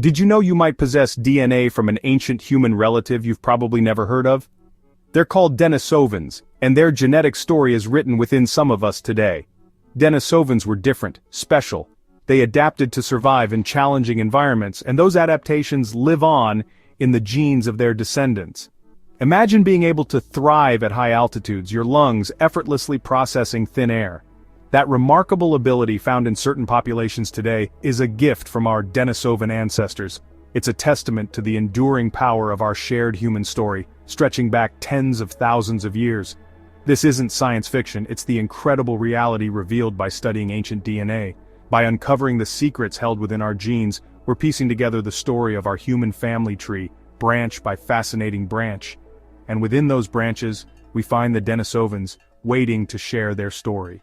Did you know you might possess DNA from an ancient human relative you've probably never heard of? They're called Denisovans, and their genetic story is written within some of us today. Denisovans were different, special. They adapted to survive in challenging environments, and those adaptations live on in the genes of their descendants. Imagine being able to thrive at high altitudes, your lungs effortlessly processing thin air. That remarkable ability found in certain populations today is a gift from our Denisovan ancestors. It's a testament to the enduring power of our shared human story, stretching back tens of thousands of years. This isn't science fiction, it's the incredible reality revealed by studying ancient DNA. By uncovering the secrets held within our genes, we're piecing together the story of our human family tree, branch by fascinating branch. And within those branches, we find the Denisovans, waiting to share their story.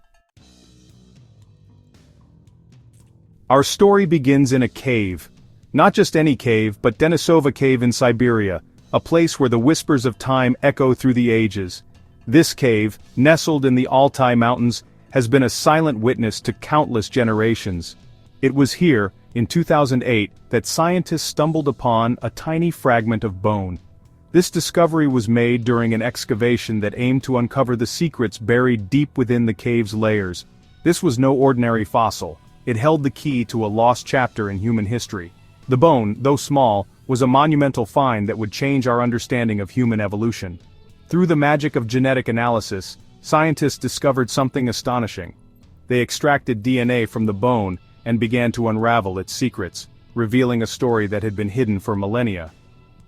Our story begins in a cave. Not just any cave, but Denisova Cave in Siberia, a place where the whispers of time echo through the ages. This cave, nestled in the Altai Mountains, has been a silent witness to countless generations. It was here, in 2008, that scientists stumbled upon a tiny fragment of bone. This discovery was made during an excavation that aimed to uncover the secrets buried deep within the cave's layers. This was no ordinary fossil. It held the key to a lost chapter in human history. The bone, though small, was a monumental find that would change our understanding of human evolution. Through the magic of genetic analysis, scientists discovered something astonishing. They extracted DNA from the bone and began to unravel its secrets, revealing a story that had been hidden for millennia.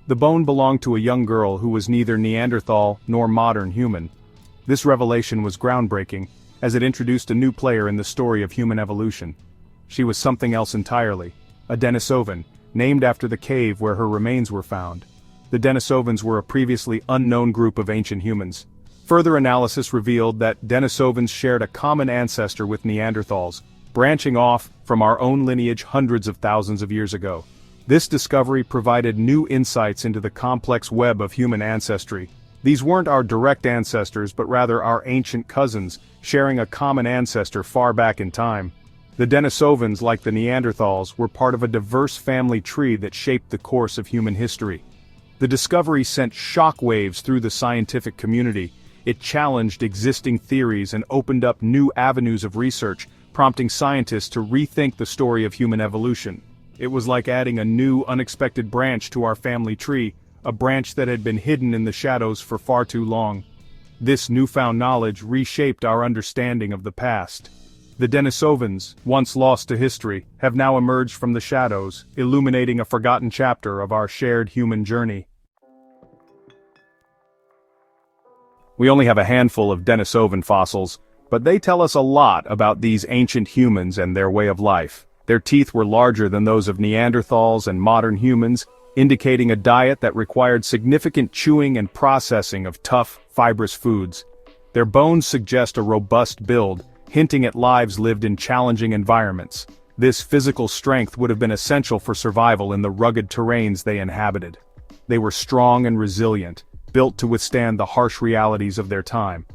The bone belonged to a young girl who was neither Neanderthal nor modern human. This revelation was groundbreaking, as it introduced a new player in the story of human evolution. She was something else entirely, a Denisovan, named after the cave where her remains were found. The Denisovans were a previously unknown group of ancient humans. Further analysis revealed that Denisovans shared a common ancestor with Neanderthals, branching off from our own lineage hundreds of thousands of years ago. This discovery provided new insights into the complex web of human ancestry. These weren't our direct ancestors but rather our ancient cousins, sharing a common ancestor far back in time. The Denisovans, like the Neanderthals, were part of a diverse family tree that shaped the course of human history. The discovery sent shockwaves through the scientific community. It challenged existing theories and opened up new avenues of research, prompting scientists to rethink the story of human evolution. It was like adding a new, unexpected branch to our family tree, a branch that had been hidden in the shadows for far too long. This newfound knowledge reshaped our understanding of the past. The Denisovans, once lost to history, have now emerged from the shadows, illuminating a forgotten chapter of our shared human journey. We only have a handful of Denisovan fossils, but they tell us a lot about these ancient humans and their way of life. Their teeth were larger than those of Neanderthals and modern humans, indicating a diet that required significant chewing and processing of tough, fibrous foods. Their bones suggest a robust build, hinting at lives lived in challenging environments. This physical strength would have been essential for survival in the rugged terrains they inhabited. They were strong and resilient, built to withstand the harsh realities of their time.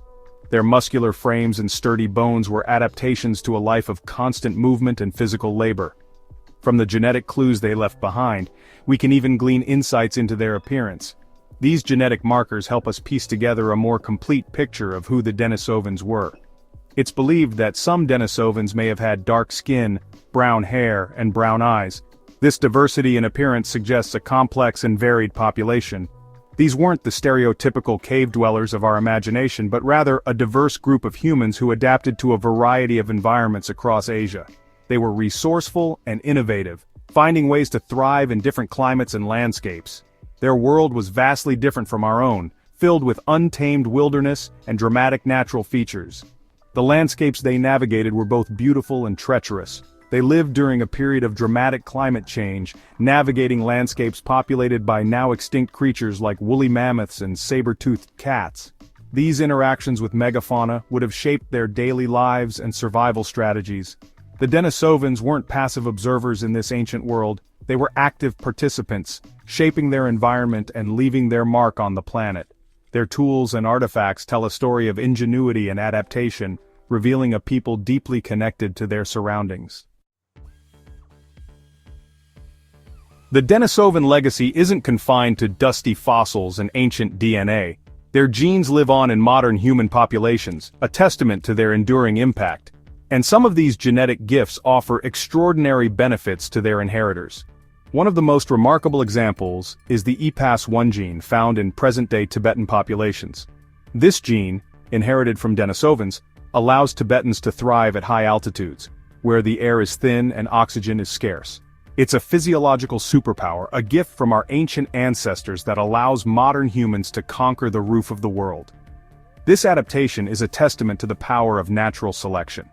Their muscular frames and sturdy bones were adaptations to a life of constant movement and physical labor. From the genetic clues they left behind, we can even glean insights into their appearance. These genetic markers help us piece together a more complete picture of who the Denisovans were. It's believed that some Denisovans may have had dark skin, brown hair, and brown eyes. This diversity in appearance suggests a complex and varied population. These weren't the stereotypical cave dwellers of our imagination, but rather a diverse group of humans who adapted to a variety of environments across Asia. They were resourceful and innovative, finding ways to thrive in different climates and landscapes. Their world was vastly different from our own, filled with untamed wilderness and dramatic natural features. The landscapes they navigated were both beautiful and treacherous. They lived during a period of dramatic climate change, navigating landscapes populated by now extinct creatures like woolly mammoths and saber-toothed cats. These interactions with megafauna would have shaped their daily lives and survival strategies. The Denisovans weren't passive observers in this ancient world, they were active participants, shaping their environment and leaving their mark on the planet. Their tools and artifacts tell a story of ingenuity and adaptation, revealing a people deeply connected to their surroundings. The Denisovan legacy isn't confined to dusty fossils and ancient DNA. Their genes live on in modern human populations, a testament to their enduring impact. And some of these genetic gifts offer extraordinary benefits to their inheritors. One of the most remarkable examples is the EPAS1 gene found in present-day Tibetan populations. This gene, inherited from Denisovans, allows Tibetans to thrive at high altitudes, where the air is thin and oxygen is scarce. It's a physiological superpower, a gift from our ancient ancestors that allows modern humans to conquer the roof of the world. This adaptation is a testament to the power of natural selection.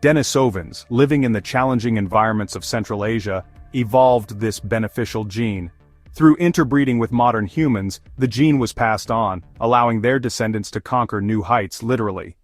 Denisovans, living in the challenging environments of Central Asia, evolved this beneficial gene. Through interbreeding with modern humans, the gene was passed on, allowing their descendants to conquer new heights literally.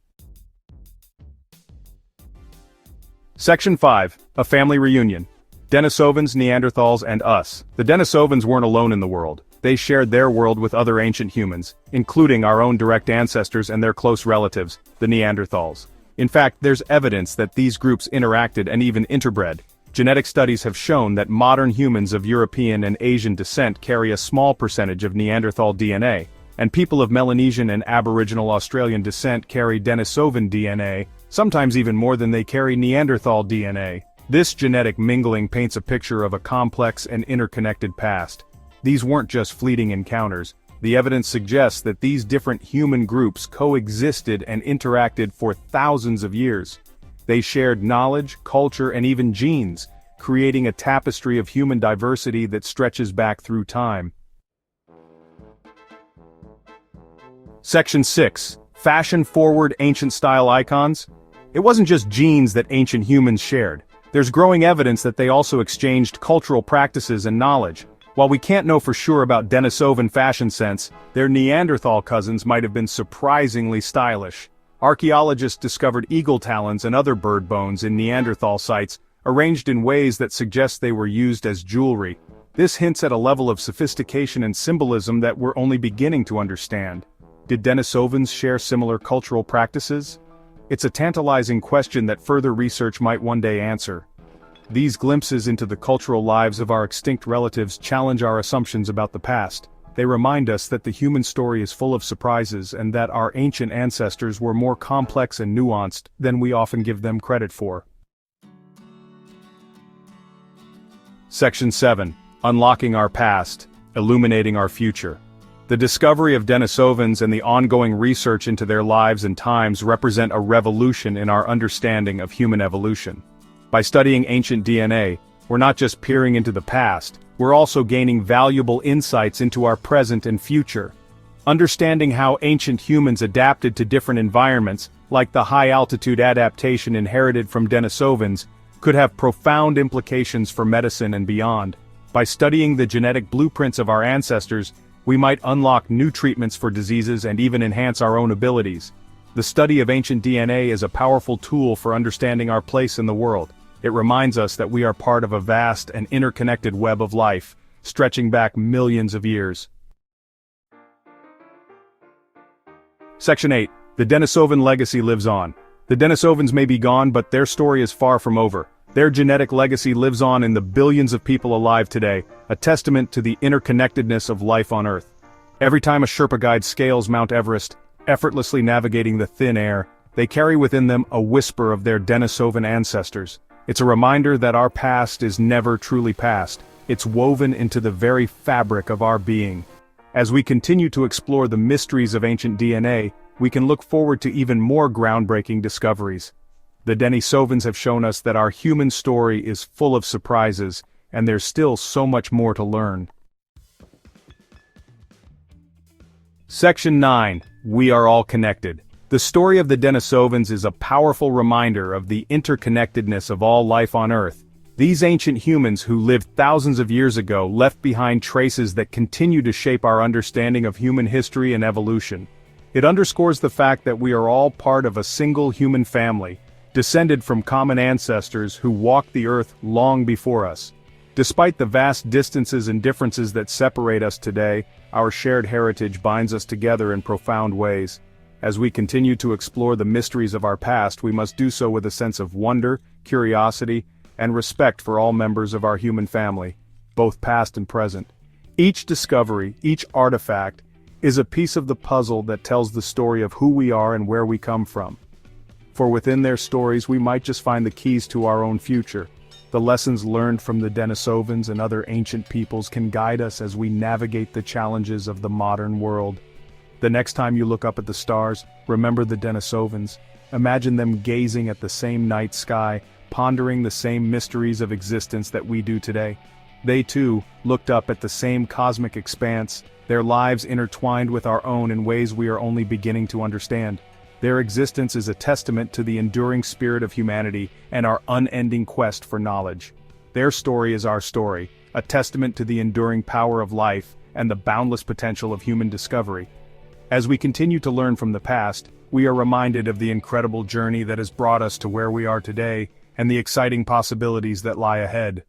Section 5. A Family Reunion. Denisovans, Neanderthals, and us. The Denisovans weren't alone in the world. They shared their world with other ancient humans, including our own direct ancestors and their close relatives, the Neanderthals. In fact, there's evidence that these groups interacted and even interbred. Genetic studies have shown that modern humans of European and Asian descent carry a small percentage of Neanderthal DNA, and people of Melanesian and Aboriginal Australian descent carry Denisovan DNA, sometimes even more than they carry Neanderthal DNA. This genetic mingling paints a picture of a complex and interconnected past. These weren't just fleeting encounters. The evidence suggests that these different human groups coexisted and interacted for thousands of years. They shared knowledge, culture, and even genes, creating a tapestry of human diversity that stretches back through time. Section 6. Fashion-forward ancient-style icons. It wasn't just genes that ancient humans shared. There's growing evidence that they also exchanged cultural practices and knowledge. While we can't know for sure about Denisovan fashion sense, their Neanderthal cousins might have been surprisingly stylish. Archaeologists discovered eagle talons and other bird bones in Neanderthal sites, arranged in ways that suggest they were used as jewelry. This hints at a level of sophistication and symbolism that we're only beginning to understand. Did Denisovans share similar cultural practices? It's a tantalizing question that further research might one day answer. These glimpses into the cultural lives of our extinct relatives challenge our assumptions about the past. They remind us that the human story is full of surprises and that our ancient ancestors were more complex and nuanced than we often give them credit for. Section 7. Unlocking our past, illuminating our future. The discovery of Denisovans and the ongoing research into their lives and times represent a revolution in our understanding of human evolution. By studying ancient DNA, we're not just peering into the past, we're also gaining valuable insights into our present and future. Understanding how ancient humans adapted to different environments, like the high-altitude adaptation inherited from Denisovans, could have profound implications for medicine and beyond. By studying the genetic blueprints of our ancestors, we might unlock new treatments for diseases and even enhance our own abilities. The study of ancient DNA is a powerful tool for understanding our place in the world. It reminds us that we are part of a vast and interconnected web of life, stretching back millions of years. Section 8. The Denisovan legacy lives on. The Denisovans may be gone, but their story is far from over. Their genetic legacy lives on in the billions of people alive today, a testament to the interconnectedness of life on Earth. Every time a Sherpa guide scales Mount Everest, effortlessly navigating the thin air, they carry within them a whisper of their Denisovan ancestors. It's a reminder that our past is never truly past. It's woven into the very fabric of our being. As we continue to explore the mysteries of ancient DNA, we can look forward to even more groundbreaking discoveries. The Denisovans have shown us that our human story is full of surprises, and there's still so much more to learn. Section 9. We are all connected. The story of the Denisovans is a powerful reminder of the interconnectedness of all life on Earth. These ancient humans who lived thousands of years ago left behind traces that continue to shape our understanding of human history and evolution. It underscores the fact that we are all part of a single human family, descended from common ancestors who walked the earth long before us. Despite the vast distances and differences that separate us today, our shared heritage binds us together in profound ways. As we continue to explore the mysteries of our past, we must do so with a sense of wonder, curiosity, and respect for all members of our human family. both past and present. Each discovery, each artifact, is a piece of the puzzle that tells the story of who we are and where we come from. For within their stories we might just find the keys to our own future. The lessons learned from the Denisovans and other ancient peoples can guide us as we navigate the challenges of the modern world. The next time you look up at the stars, remember the Denisovans. Imagine them gazing at the same night sky, pondering the same mysteries of existence that we do today. They too looked up at the same cosmic expanse, their lives intertwined with our own in ways we are only beginning to understand. Their existence is a testament to the enduring spirit of humanity and our unending quest for knowledge. Their story is our story, a testament to the enduring power of life and the boundless potential of human discovery. As we continue to learn from the past, we are reminded of the incredible journey that has brought us to where we are today and the exciting possibilities that lie ahead.